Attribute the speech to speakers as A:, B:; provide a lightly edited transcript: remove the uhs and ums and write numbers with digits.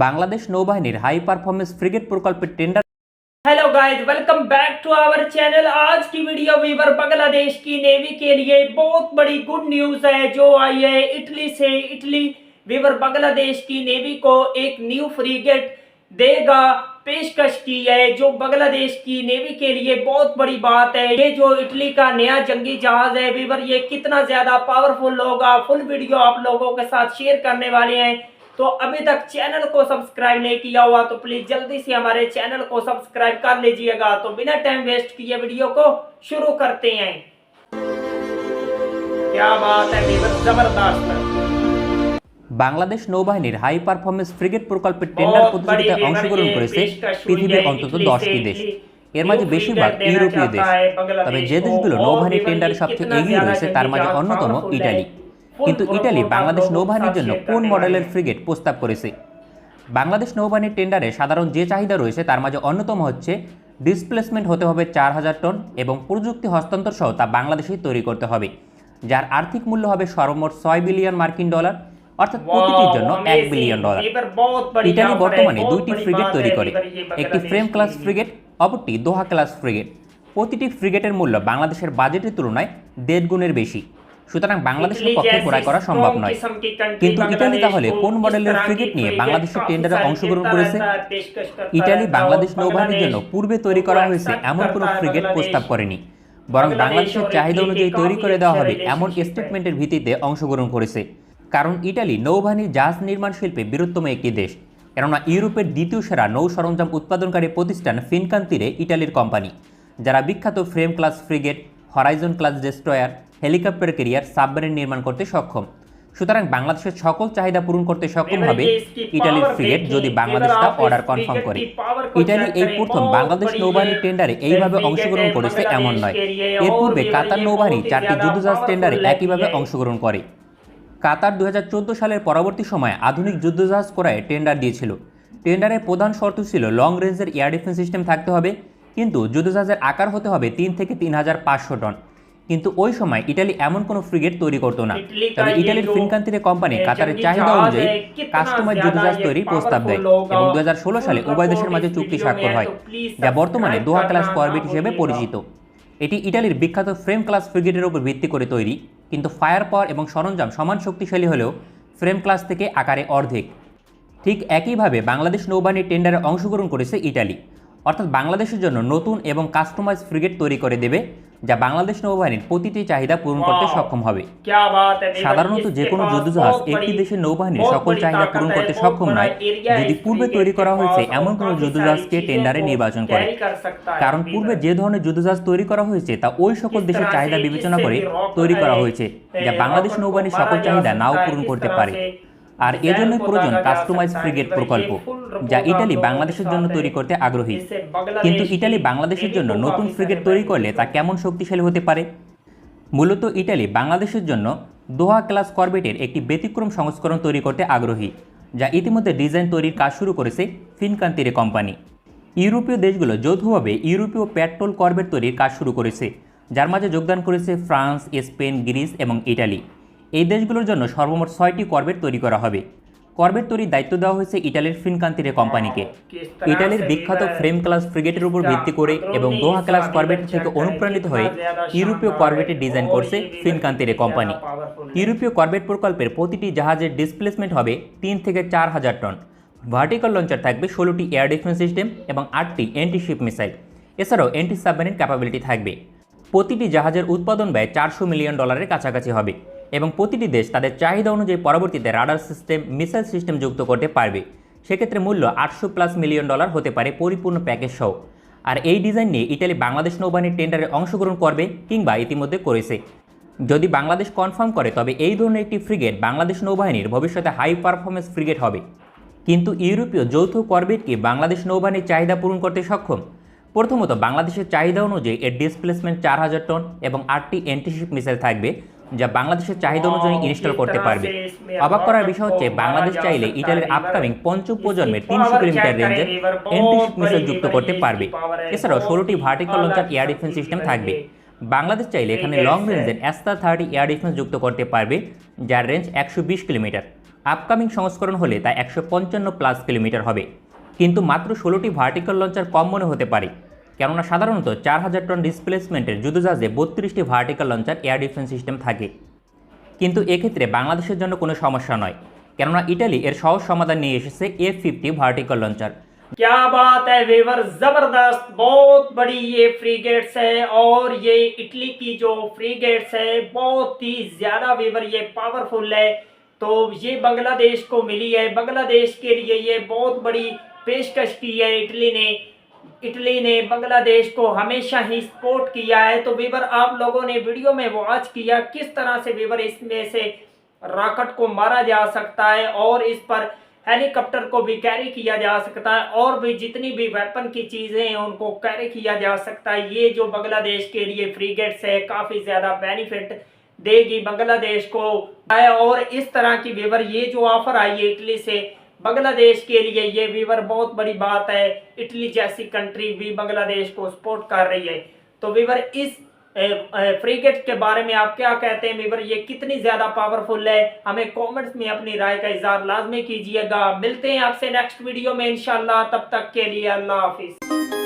A: বাংলাদেশ নৌবাহিনীর high performance frigate প্রকল্পের tender.
B: Hello guys, welcome back to our channel. आज की वीडियो वीवर बांग्लादेश की नेवी के लिए बहुत बड़ी गुड न्यूज है जो आई है इटली से। इटली वीवर बांग्लादेश की नेवी को एक न्यू फ्रीगेट देगा, पेशकश की है, जो बांग्लादेश की नेवी के लिए बहुत बड़ी बात है। ये जो इटली का नया जंगी जहाज है वीवर, ये कितना ज्यादा पावरफुल होगा, फुल वीडियो आप लोगों के साथ शेयर करने वाले हैं। तो अभी तक चैनल को सब्सक्राइब नहीं किया हुआ तो प्लीज जल्दी से हमारे चैनल को सब्सक्राइब कर लीजिएगा। तो बिना टाइम वेस्ट किए वीडियो को शुरू करते हैं। क्या बात है वीवर, जबरदस्त।
A: বাংলাদেশ নৌবাহিনীর হাই পারফরমেন্স ফ্রিগেট প্রকল্পের টেন্ডার প্রতিযোগিতায় অংশগ্রহণ করেছে পৃথিবীর অন্তত 10টি দেশ। এর মাঝে বেশিরভাগ ইউরোপীয় দেশ। তবে যে দেশগুলো নৌবাহিনীর টেন্ডারে সবচেয়ে এগিয়ে রয়েছে তার মাঝে অন্যতম ইটালি। কিন্তু ইটালি বাংলাদেশ নৌবাহিনীর জন্য কোন মডেলের ফ্রিগেট প্রস্তাব করেছে? বাংলাদেশ নৌবাহিনীর টেন্ডারে সাধারণ যে চাহিদা রয়েছে তার মাঝে অন্যতম হচ্ছে ডিসপ্লেসমেন্ট হতে হবে 4000 টন এবং প্রযুক্তি হস্তান্তর সহ তা বাংলাদেশেই তৈরি করতে হবে, যার আর্থিক মূল্য হবে সর্বমোট 6 বিলিয়ন মার্কিন ডলার, অর্থাৎ প্রতিটির জন্য 1 বিলিয়ন ডলার। ইটালি বর্তমানে দুইটি ফ্রিগেট তৈরি করে, একটি ফ্রেম ক্লাস ফ্রিগেট, অপরটি দোহা ক্লাস ফ্রিগেট। প্রতিটি ফ্রিগেটের মূল্য বাংলাদেশের বাজেটের তুলনায় 1.5 গুণের বেশি, সুতরাং বাংলাদেশের পক্ষে ক্রয় করা সম্ভব নয়। কিন্তু ইটালি তাহলে কোন মডেলের ফ্রিগেট নিয়ে বাংলাদেশের টেন্ডারে অংশগ্রহণ করেছে? ইটালি বাংলাদেশ নৌবাহিনীর জন্য পূর্বে তৈরি করা হয়েছে এমন কোনো ফ্রিগেট প্রস্তাব করেনি, বরং বাংলাদেশের চাহিদা অনুযায়ী তৈরি করে দেওয়া হবে এমন স্টেটমেন্টের ভিত্তিতে অংশগ্রহণ করেছে। কারণ ইটালি নৌবাহিনীর জাহাজ নির্মাণ শিল্পে বৃহত্তম একটি দেশ, কেননা ইউরোপের দ্বিতীয় সেরা নৌ সরঞ্জাম উৎপাদনকারী প্রতিষ্ঠান ফিনকান্তিরে ইটালির কোম্পানি, যারা বিখ্যাত frame class frigate, Horizon class destroyer, helicopter carrier, submarine নির্মাণ করতে সক্ষম। সুতরাং বাংলাদেশের সকল চাহিদা পূরণ করতে সক্ষম হবে ইটালির ফ্রিগেট যদি বাংলাদেশ তা অর্ডার কনফার্ম করে। ইটালি এই প্রথম বাংলাদেশ নৌবাহিনীর টেন্ডারে এইভাবে অংশগ্রহণ করেছে এমন নয়। এর পূর্বে কাতার নৌবাহিনী 4টি যুদ্ধজাহাজ টেন্ডারে একইভাবে অংশগ্রহণ করে। কাতার 2014 সালের পরবর্তী সময়ে আধুনিক যুদ্ধজাহাজ ক্রয়ে টেন্ডার দিয়েছিল। টেন্ডারের প্রধান শর্ত ছিল লং রেঞ্জের এয়ার ডিফেন্স সিস্টেম থাকতে হবে, কিন্তু যুদ্ধজাহাজের আকার হতে হবে 3 থেকে 3500 টন। কিন্তু ওই সময় ইটালি এমন কোনো ফ্রিগেট তৈরি করতো না। তবে ইটালির ফিনকান্তিরে কোম্পানি কাতারের চাহিদা অনুযায়ী কাস্টমাইজ যুদ্ধজাহাজ তৈরির প্রস্তাব দেয় এবং 2016 সালে উভয় দেশের মাঝে চুক্তি স্বাক্ষর হয়, যা বর্তমানে দোহা ক্লাস করভেট হিসেবে পরিচিত। এটি ইটালির বিখ্যাত ফ্রেম ক্লাস ফ্রিগেটের উপর ভিত্তি করে তৈরি, কিন্তু ফায়ার পাওয়ার এবং সরঞ্জাম সমান শক্তিশালী হলেও ফ্রেম ক্লাস থেকে আকারে অর্ধেক। ঠিক একইভাবে বাংলাদেশ নৌবাহিনীর টেন্ডারে অংশগ্রহণ করেছে ইটালি, অর্থাৎ বাংলাদেশের জন্য নতুন এবং কাস্টমাইজ ফ্রিগেট তৈরি করে দেবে, যা বাংলাদেশ নৌবাহিনীর প্রতিটি চাহিদা পূরণ করতে সক্ষম হবে। সাধারণত যে কোনো যুদ্ধজাহাজ একটি দেশের নৌবাহিনীর সকল চাহিদা পূরণ করতে সক্ষম নয় যদি পূর্বে তৈরি করা হয়েছে এমন কোনো যুদ্ধজাহাজকে টেন্ডারে নির্বাচন করে, কারণ পূর্বে যে ধরনের যুদ্ধজাহাজ তৈরি করা হয়েছে তা ওই সকল দেশের চাহিদা বিবেচনা করে তৈরি করা হয়েছে, যা বাংলাদেশ নৌবাহিনীর সকল চাহিদা নাও পূরণ করতে পারে। আর এজন্যই প্রয়োজন কাস্টমাইজ ফ্রিগেট প্রকল্প, যা ইটালি বাংলাদেশের জন্য তৈরি করতে আগ্রহী। কিন্তু ইটালি বাংলাদেশের জন্য নতুন ফ্রিগেট তৈরি করলে তা কেমন শক্তিশালী হতে পারে? মূলত ইটালি বাংলাদেশের জন্য দোহা ক্লাস করভেটের একটি ব্যতিক্রম সংস্করণ তৈরি করতে আগ্রহী, যা ইতিমধ্যে ডিজাইন তৈরির কাজ শুরু করেছে ফিনকান্তিরে কোম্পানি। ইউরোপীয় দেশগুলো যৌথভাবে ইউরোপীয় পেট্রোল করভেট তৈরির কাজ শুরু করেছে, যার মাঝে যোগদান করেছে ফ্রান্স, স্পেন, গ্রিস এবং ইটালি। এই দেশগুলোর জন্য সর্বমোট 6টি করভেট তৈরি করা হবে। করভেট তৈরির দায়িত্ব দেওয়া হয়েছে ইটালির ফিনকান্তিরে কোম্পানিকে। ইটালির বিখ্যাত ফ্রেম ক্লাস ফ্রিগেটের উপর ভিত্তি করে এবং দোহা ক্লাস করভেট থেকে অনুপ্রাণিত হয়ে ইউরোপীয় করভেটের ডিজাইন করছে ফিনকান্তিরে কোম্পানি। ইউরোপীয় করভেট প্রকল্পের প্রতিটি জাহাজের ডিসপ্লেসমেন্ট হবে 3 থেকে 4000 টন। ভার্টিক্যাল লঞ্চার থাকবে 16টি এয়ার ডিফেন্স সিস্টেম এবং 8টি অ্যান্টি শিপ মিসাইল, এছাড়াও অ্যান্টি সাবমেরিন ক্যাপাবিলিটি থাকবে। প্রতিটি জাহাজের উৎপাদন ব্যয় 400 মিলিয়ন ডলারের কাছাকাছি হবে এবং প্রতিটি দেশ তাদের চাহিদা অনুযায়ী পরবর্তীতে রাডার সিস্টেম, মিসাইল সিস্টেম যুক্ত করতে পারবে। সেক্ষেত্রে মূল্য 800+ মিলিয়ন ডলার হতে পারে পরিপূর্ণ প্যাকেজ সহ। আর এই ডিজাইন নিয়ে ইটালি বাংলাদেশ নৌবাহিনীর টেন্ডারে অংশগ্রহণ করবে কিংবা ইতিমধ্যে করেছে। যদি বাংলাদেশ কনফার্ম করে তবে এই ধরনের একটি ফ্রিগেট বাংলাদেশ নৌবাহিনীর ভবিষ্যতে হাই পারফরমেন্স ফ্রিগেট হবে। কিন্তু ইউরোপীয় যৌথ করভেট কি বাংলাদেশ নৌবাহিনীর চাহিদা পূরণ করতে সক্ষম? প্রথমত বাংলাদেশের চাহিদা অনুযায়ী এর ডিসপ্লেসমেন্ট 4000 টন এবং 8টি অ্যান্টিশিপ মিসাইল থাকবে, যা বাংলাদেশের চাহিদা অনুযায়ী ইনস্টল করতে পারবে। অবাক করার বিষয় হচ্ছে বাংলাদেশ চাইলে ইটালির আপকামিং পঞ্চম প্রজন্মের 300 কিলোমিটার রেঞ্জের অ্যান্টিশিপ মিসাইল যুক্ত করতে পারবে। এছাড়াও 16টি vertical launcher air defence system থাকবে। বাংলাদেশ চাইলে এখানে লং রেঞ্জের অ্যাস্তা 30 এয়ার ডিফেন্স যুক্ত করতে পারবে, যার রেঞ্জ 120 কিলোমিটার। আপকামিং সংস্করণ হলে তা 155+ কিলোমিটার হবে, কিন্তু মাত্র 16টি ভার্টিক্যাল লঞ্চার কম মনে হতে পারে, কেননা সাধারণত 4000 টন ডিসপ্লেসমেন্টের যুদ্ধজাহাজে 32টি vertical launcher air defence system থাকে। কিন্তু এক্ষেত্রে বাংলাদেশের জন্য কোনো সমস্যা নয়, কেননা ইটালি এর সহজ সমাধান নিয়ে এসেছে F50 ভার্টিক্যাল লঞ্চার।
B: क्या बात है वीवर, जबरदस्त, बहुत बड़ी ये फ्रीगेट्स है और ये इटली की जो फ्रीगेट्स है बहुत ही ज्यादा वीवर ये पावरफुल है। तो ये बांग्लादेश को मिली है, बांग्लादेश के लिए ये बहुत बड़ी पेशकश की है इटली ने बांग्लादेश को हमेशा ही सपोर्ट किया है। तो वीवर आप लोगों ने वीडियो में वॉच किया किस तरह से वीवर इसमें से रॉकेट को मारा जा सकता है और इस पर हेलीकॉप्टर को भी कैरी किया जा सकता है और भी जितनी भी वेपन की चीजें हैं उनको कैरी किया जा सकता है। ये जो बांग्लादेश के लिए फ्रीगेट्स है काफी ज्यादा बेनिफिट देगी बांग्लादेश को। और इस तरह की वीवर ये जो ऑफर आई है इटली से बांग्लादेश के लिए, ये वीवर बहुत बड़ी बात है। इटली जैसी कंट्री भी बांग्लादेश को सपोर्ट कर रही है। तो वीवर इस फ्रीगेट के बारे में आप क्या कहते हैं वीवर, ये कितनी ज्यादा पावरफुल है? हमें कमेंट्स में अपनी राय का इजहार लाजमी कीजिएगा। मिलते हैं आपसे नेक्स्ट वीडियो में इंशाल्लाह, तब तक के लिए अल्लाह हाफिज।